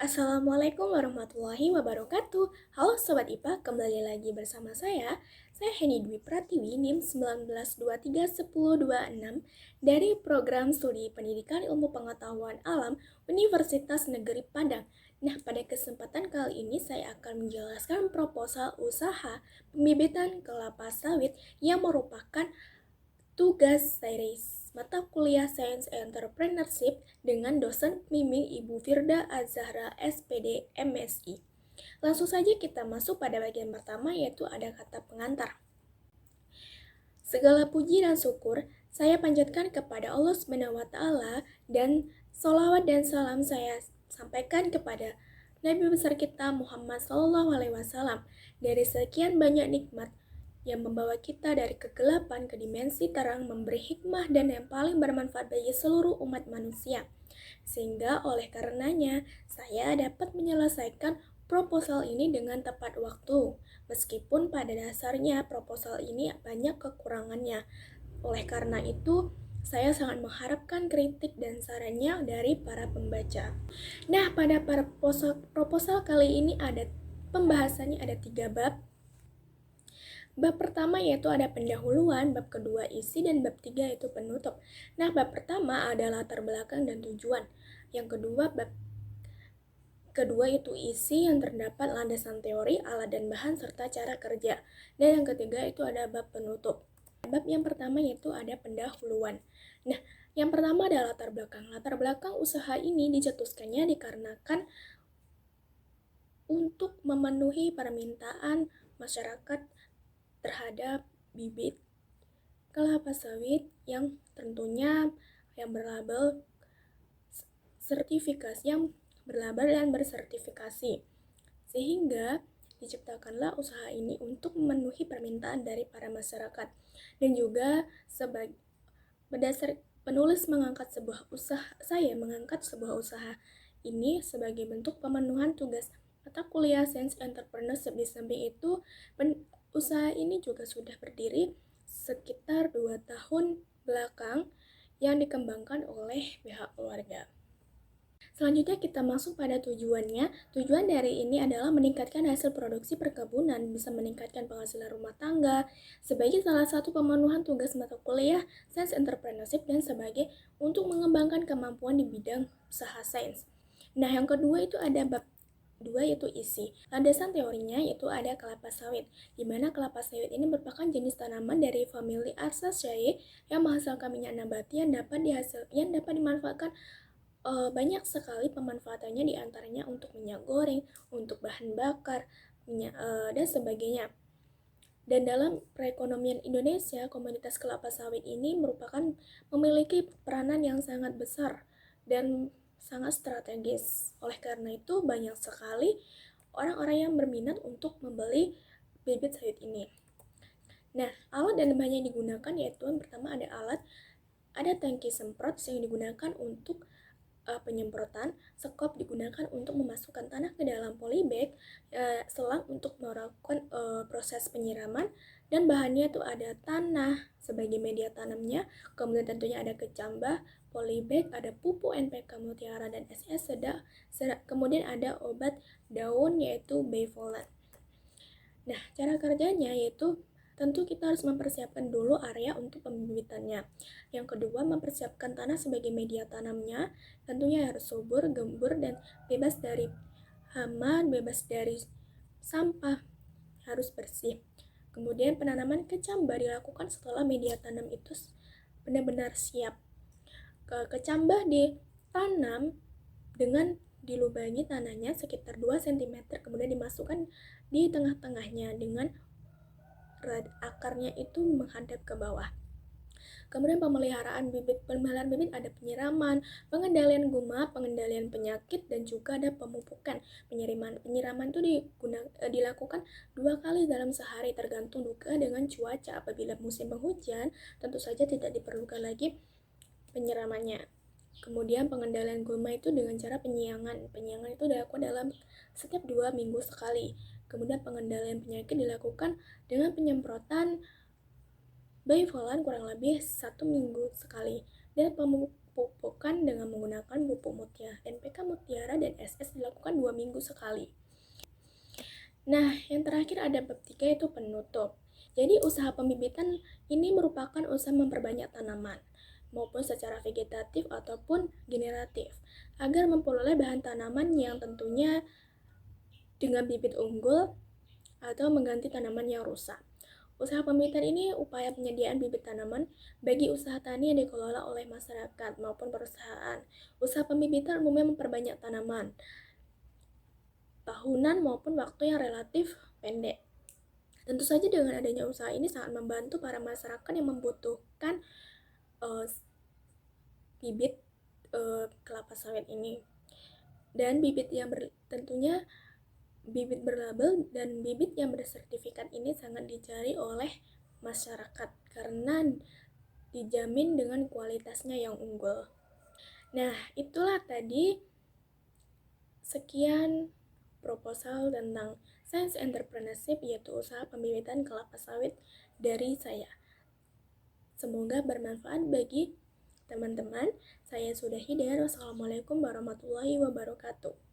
Assalamualaikum warahmatullahi wabarakatuh. Halo Sobat IPA, kembali lagi bersama saya. Saya Heni Dwi Pratiwi, NIM 19231026 dari Program Studi Pendidikan Ilmu Pengetahuan Alam Universitas Negeri Padang. Nah, pada kesempatan kali ini saya akan menjelaskan proposal usaha pembibitan kelapa sawit yang merupakan tugas series mata kuliah Science Entrepreneurship dengan dosen pembimbing Ibu Firda Azahra SPD MSI. Langsung saja kita masuk pada bagian pertama, yaitu ada kata pengantar. Segala puji dan syukur saya panjatkan kepada Allah SWT dan sholawat dan salam saya sampaikan kepada Nabi besar kita Muhammad SAW. Dari sekian banyak nikmat yang membawa kita dari kegelapan ke dimensi terang, memberi hikmah dan yang paling bermanfaat bagi seluruh umat manusia. Sehingga oleh karenanya saya dapat menyelesaikan proposal ini dengan tepat waktu. Meskipun pada dasarnya proposal ini banyak kekurangannya. Oleh karena itu, saya sangat mengharapkan kritik dan sarannya dari para pembaca. Nah, pada proposal kali ini ada pembahasannya ada 3 bab. Bab pertama yaitu ada pendahuluan, bab kedua isi, dan bab 3 yaitu penutup. Nah, bab pertama adalah latar belakang dan tujuan. Yang kedua, bab kedua itu isi yang terdapat landasan teori, alat dan bahan, serta cara kerja. Dan yang ketiga itu ada bab penutup. Bab yang pertama yaitu ada pendahuluan. Nah, yang pertama adalah latar belakang. Latar belakang usaha ini dicetuskannya dikarenakan untuk memenuhi permintaan masyarakat terhadap bibit kelapa sawit yang tentunya yang berlabel sertifikasi, yang berlabel dan bersertifikasi, sehingga diciptakanlah usaha ini untuk memenuhi permintaan dari para masyarakat. Dan juga berdasar penulis mengangkat sebuah usaha ini sebagai bentuk pemenuhan tugas mata kuliah Science Entrepreneurship. Di samping itu, usaha ini juga sudah berdiri sekitar 2 tahun belakang yang dikembangkan oleh pihak keluarga. Selanjutnya kita masuk pada tujuannya. Tujuan dari ini adalah meningkatkan hasil produksi perkebunan, bisa meningkatkan penghasilan rumah tangga, sebagai salah satu pemenuhan tugas mata kuliah Science Entrepreneurship, dan sebagai untuk mengembangkan kemampuan di bidang usaha sains. Nah, yang kedua itu ada bab 2 yaitu isi. Landasan teorinya yaitu ada kelapa sawit, di mana kelapa sawit ini merupakan jenis tanaman dari famili Asaceae yang menghasilkan minyak nabati yang dapat dimanfaatkan banyak sekali pemanfaatannya, diantaranya untuk minyak goreng, untuk bahan bakar, minyak dan sebagainya. Dan dalam perekonomian Indonesia, komoditas kelapa sawit ini memiliki peranan yang sangat besar dan sangat strategis. Oleh karena itu, banyak sekali orang-orang yang berminat untuk membeli bibit sawit ini. Nah, alat dan bahan yang digunakan yaitu yang pertama ada tangki semprot yang digunakan untuk penyemprotan, sekop digunakan untuk memasukkan tanah ke dalam polybag, selang untuk melakukan proses penyiraman, dan bahannya itu ada tanah sebagai media tanamnya, kemudian tentunya ada kecambah, polybag, ada pupuk NPK Mutiara dan SS, kemudian ada obat daun yaitu Bayvolan. Nah, cara kerjanya yaitu tentu kita harus mempersiapkan dulu area untuk pembibitannya. Yang kedua, mempersiapkan tanah sebagai media tanamnya. Tentunya harus subur, gembur, dan bebas dari hama, bebas dari sampah, harus bersih. Kemudian penanaman kecambah dilakukan setelah media tanam itu benar-benar siap. Kecambah ditanam dengan dilubangi tanahnya sekitar 2 cm, kemudian dimasukkan di tengah-tengahnya dengan akarnya itu menghadap ke bawah. Kemudian pemeliharaan bibit ada penyiraman, pengendalian guma, pengendalian penyakit, dan juga ada pemupukan. Penyiraman itu dilakukan 2 kali dalam sehari, tergantung juga dengan cuaca. Apabila musim penghujan, tentu saja tidak diperlukan lagi penyiramannya. Kemudian pengendalian gulma itu dengan cara penyiangan. Penyiangan itu dilakukan dalam setiap 2 minggu sekali. Kemudian pengendalian penyakit dilakukan dengan penyemprotan Bayvolan kurang lebih 1 minggu sekali. Dan pemupukan dengan menggunakan pupuk Mutiara, NPK Mutiara, dan SS dilakukan dilakukan 2 minggu sekali. Nah, yang terakhir ada bab 3 yaitu penutup. Jadi usaha pembibitan ini merupakan usaha memperbanyak tanaman, maupun secara vegetatif ataupun generatif, agar memperoleh bahan tanaman yang tentunya dengan bibit unggul atau mengganti tanaman yang rusak. Usaha pembibitan ini upaya penyediaan bibit tanaman bagi usaha tani yang dikelola oleh masyarakat maupun perusahaan. Usaha pembibitan umumnya memperbanyak tanaman tahunan maupun waktu yang relatif pendek. Tentu saja dengan adanya usaha ini sangat membantu para masyarakat yang membutuhkan bibit kelapa sawit ini. Dan bibit yang tentunya bibit berlabel dan bibit yang bersertifikat ini sangat dicari oleh masyarakat karena dijamin dengan kualitasnya yang unggul. Nah, itulah tadi sekian proposal tentang Science Entrepreneurship, yaitu usaha pembibitan kelapa sawit dari saya. Semoga bermanfaat bagi teman-teman. Saya sudahi dengan wassalamualaikum warahmatullahi wabarakatuh.